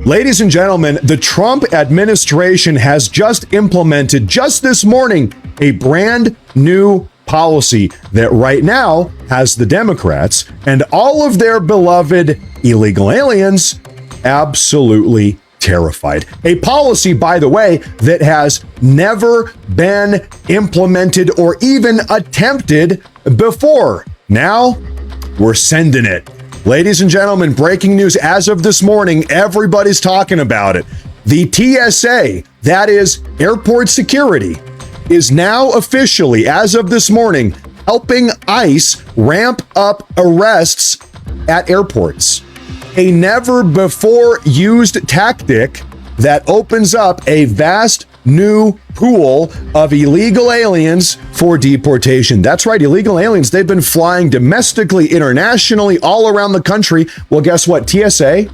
Ladies and gentlemen, the Trump administration has just implemented, just this morning, a brand new policy that right now has the Democrats and all of their beloved illegal aliens absolutely terrified. A policy, by the way, that has never been implemented or even attempted before. Now, we're sending it. Ladies and gentlemen, breaking news as of this morning, everybody's talking about it. The TSA, that is airport security, is now officially, as of this morning, helping ICE ramp up arrests at airports. A never before used tactic that opens up a vast new pool of illegal aliens for deportation. That's right, illegal aliens. They've been flying domestically, internationally, all around the country. Well, guess what? TSA,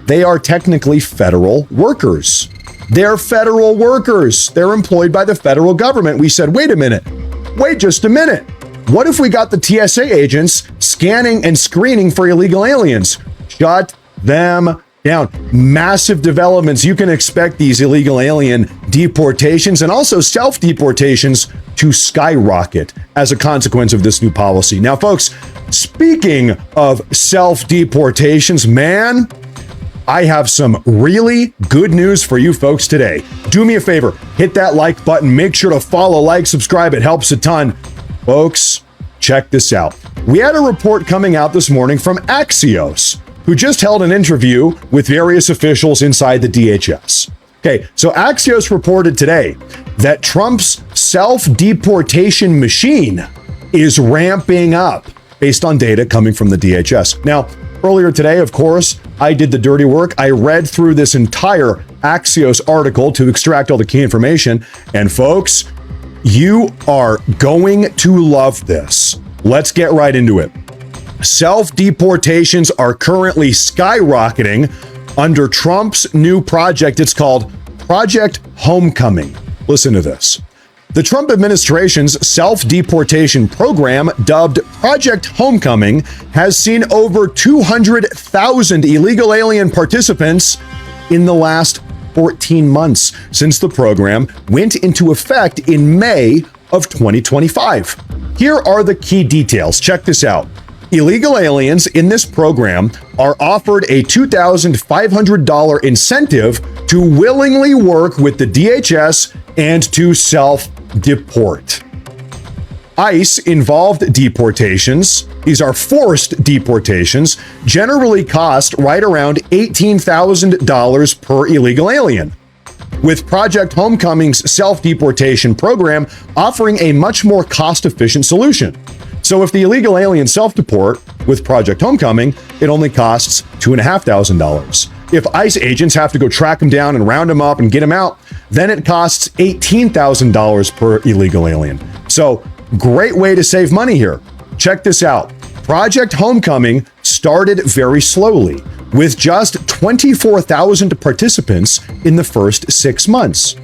they are technically federal workers. They're federal workers. They're employed by the federal government. We said, wait a minute. Wait just a minute. What if we got the TSA agents scanning and screening for illegal aliens? Shut them down. Massive developments. You can expect these illegal alien deportations and also self-deportations to skyrocket as a consequence of this new policy. Now, folks, speaking of self-deportations, man, I have some really good news for you folks today. Do me a favor, hit that like button. Make sure to follow, like, subscribe. It helps a ton. Folks, check this out. We had a report coming out this morning from Axios, who just held an interview with various officials inside the DHS. Okay, so Axios reported today that Trump's self-deportation machine is ramping up based on data coming from the DHS. Now, earlier today, of course, I did the dirty work. I read through this entire Axios article to extract all the key information. And folks, you are going to love this. Let's get right into it. Self-deportations are currently skyrocketing under Trump's new project. It's called Project Homecoming. Listen to this. The Trump administration's self-deportation program, dubbed Project Homecoming, has seen over 200,000 illegal alien participants in the last 14 months since the program went into effect in May of 2025. Here are the key details. Check this out. Illegal aliens in this program are offered a $2,500 incentive to willingly work with the DHS and to self-deport. ICE-involved deportations, these are forced deportations, generally cost right around $18,000 per illegal alien, with Project Homecoming's self-deportation program offering a much more cost-efficient solution. So if the illegal aliens self-deport with Project Homecoming, it only costs $2,500. If ICE agents have to go track them down and round them up and get them out, then it costs $18,000 per illegal alien. So great way to save money here. Check this out. Project Homecoming started very slowly, with just 24,000 participants in the first 6 months.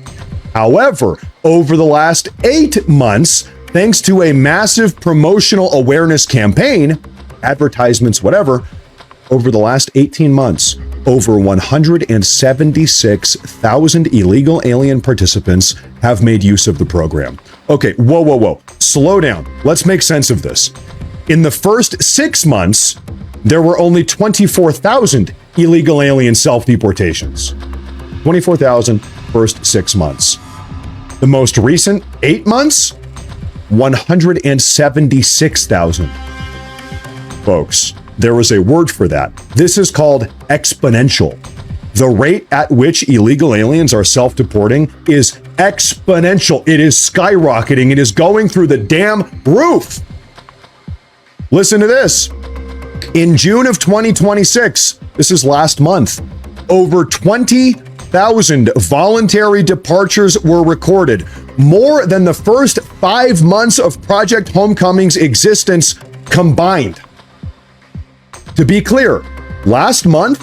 However, over the last 8 months, thanks to a massive promotional awareness campaign, advertisements, whatever, over the last 18 months, over 176,000 illegal alien participants have made use of the program. Okay, whoa. Slow down. Let's make sense of this. In the first 6 months, there were only 24,000 illegal alien self-deportations. 24,000 first 6 months. The most recent 8 months, 176,000. Folks, there was a word for that. This is called exponential. The rate at which illegal aliens are self-deporting is exponential. It is skyrocketing. It is going through the damn roof. Listen to this. In June of 2026, this is last month, over 20,000 voluntary departures were recorded, more than the first 5 months of Project Homecoming's existence combined. To be clear, last month,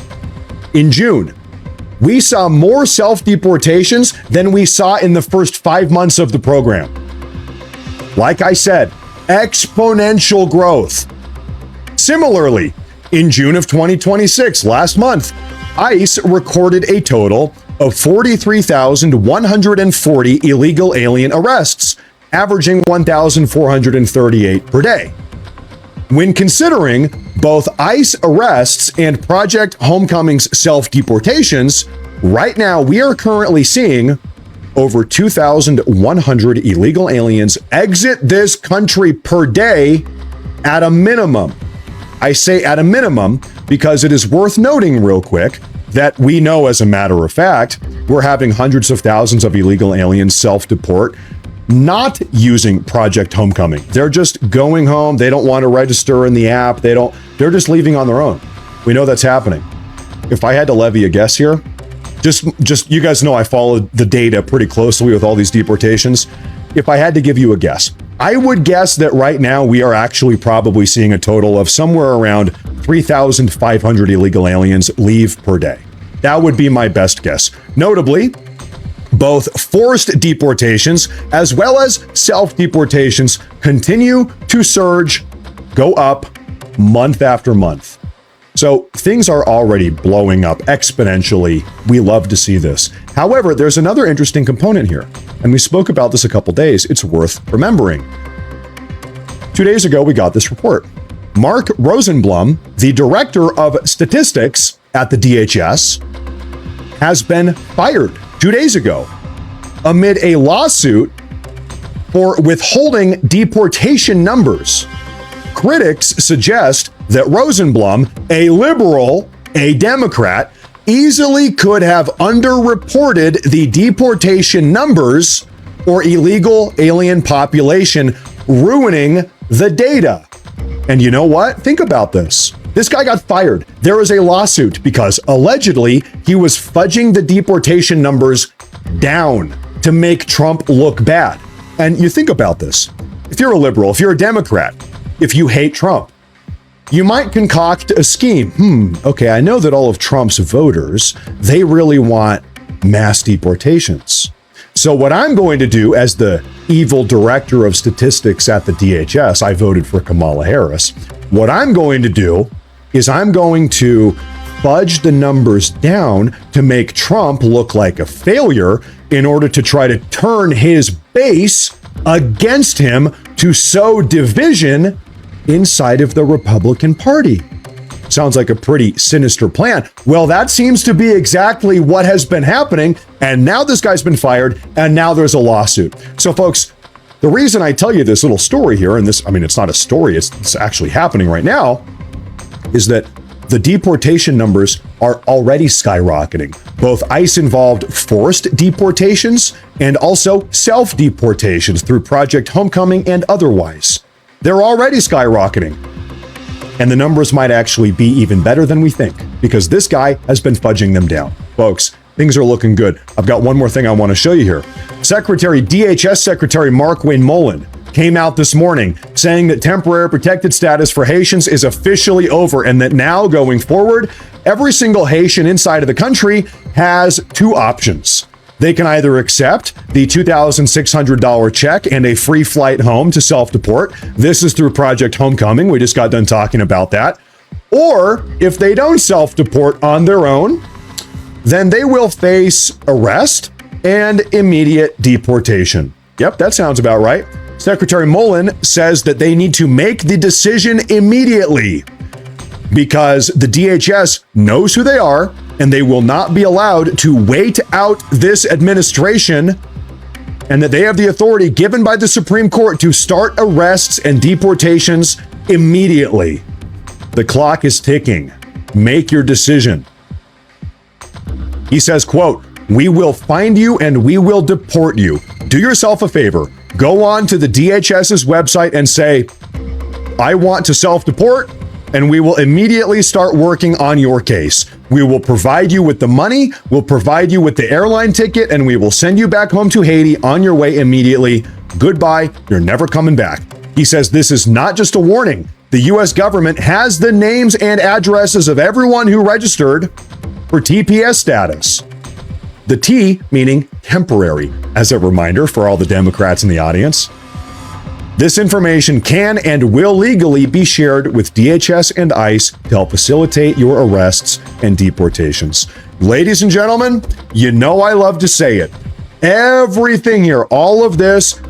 in June, we saw more self-deportations than we saw in the first 5 months of the program. Like I said, exponential growth. Similarly, in June of 2026, last month, ICE recorded a total of 43,140 illegal alien arrests, averaging 1,438 per day. When considering both ICE arrests and Project Homecoming's self-deportations, right now we are currently seeing over 2,100 illegal aliens exit this country per day at a minimum. I say at a minimum because it is worth noting real quick that we know, as a matter of fact, we're having hundreds of thousands of illegal aliens self-deport, not using Project Homecoming. They're just going home. They don't want to register in the app. They're just leaving on their own. We know that's happening. If I had to levy a guess here, just you guys know I follow the data pretty closely with all these deportations. If I had to give you a guess, I would guess that right now we are actually probably seeing a total of somewhere around 3,500 illegal aliens leave per day. That would be my best guess. Notably, both forced deportations as well as self-deportations continue to surge, go up month after month. So things are already blowing up exponentially. We love to see this. However, there's another interesting component here, and we spoke about this a couple days. It's worth remembering. 2 days ago, we got this report. Mark Rosenblum, the director of statistics at the DHS, has been fired 2 days ago amid a lawsuit for withholding deportation numbers. Critics suggest that Rosenblum, a liberal, a Democrat, easily could have underreported the deportation numbers or illegal alien population, ruining the data. And you know what? Think about this. This guy got fired. There is a lawsuit because allegedly he was fudging the deportation numbers down to make Trump look bad. And you think about this. If you're a liberal, if you're a Democrat, if you hate Trump, you might concoct a scheme. Okay, I know that all of Trump's voters, they really want mass deportations. So what I'm going to do as the evil director of statistics at the DHS, I voted for Kamala Harris. What I'm going to do is I'm going to fudge the numbers down to make Trump look like a failure in order to try to turn his base against him to sow division inside of the Republican Party. Sounds like a pretty sinister plan. Well, that seems to be exactly what has been happening. And now this guy's been fired, and now there's a lawsuit. So folks, the reason I tell you this little story here, and this, I mean, it's not a story, it's actually happening right now, is that the deportation numbers are already skyrocketing. Both ICE-involved forced deportations and also self-deportations through Project Homecoming and otherwise. They're already skyrocketing. And the numbers might actually be even better than we think because this guy has been fudging them down. Folks, things are looking good. I've got one more thing I want to show you here. DHS Secretary Mark Wayne Mullen came out this morning saying that temporary protected status for Haitians is officially over and that now going forward, every single Haitian inside of the country has two options. They can either accept the $2,600 check and a free flight home to self-deport. This is through Project Homecoming. We just got done talking about that. Or if they don't self-deport on their own, then they will face arrest and immediate deportation. Yep, that sounds about right. Secretary Mullen says that they need to make the decision immediately because the DHS knows who they are and they will not be allowed to wait out this administration, and that they have the authority given by the Supreme Court to start arrests and deportations immediately. The clock is ticking. Make your decision. He says, quote, "We will find you and we will deport you. Do yourself a favor. Go on to the DHS's website and say, I want to self-deport, and we will immediately start working on your case. We will provide you with the money, we'll provide you with the airline ticket, and we will send you back home to Haiti on your way immediately. Goodbye, you're never coming back." He says this is not just a warning. The U.S. government has the names and addresses of everyone who registered for TPS status. The T meaning temporary, as a reminder for all the Democrats in the audience. This information can and will legally be shared with DHS and ICE to help facilitate your arrests and deportations. Ladies and gentlemen, you know I love to say it. Everything here, all of this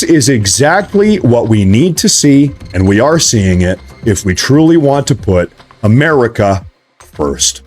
is exactly what we need to see, and we are seeing it if we truly want to put America first.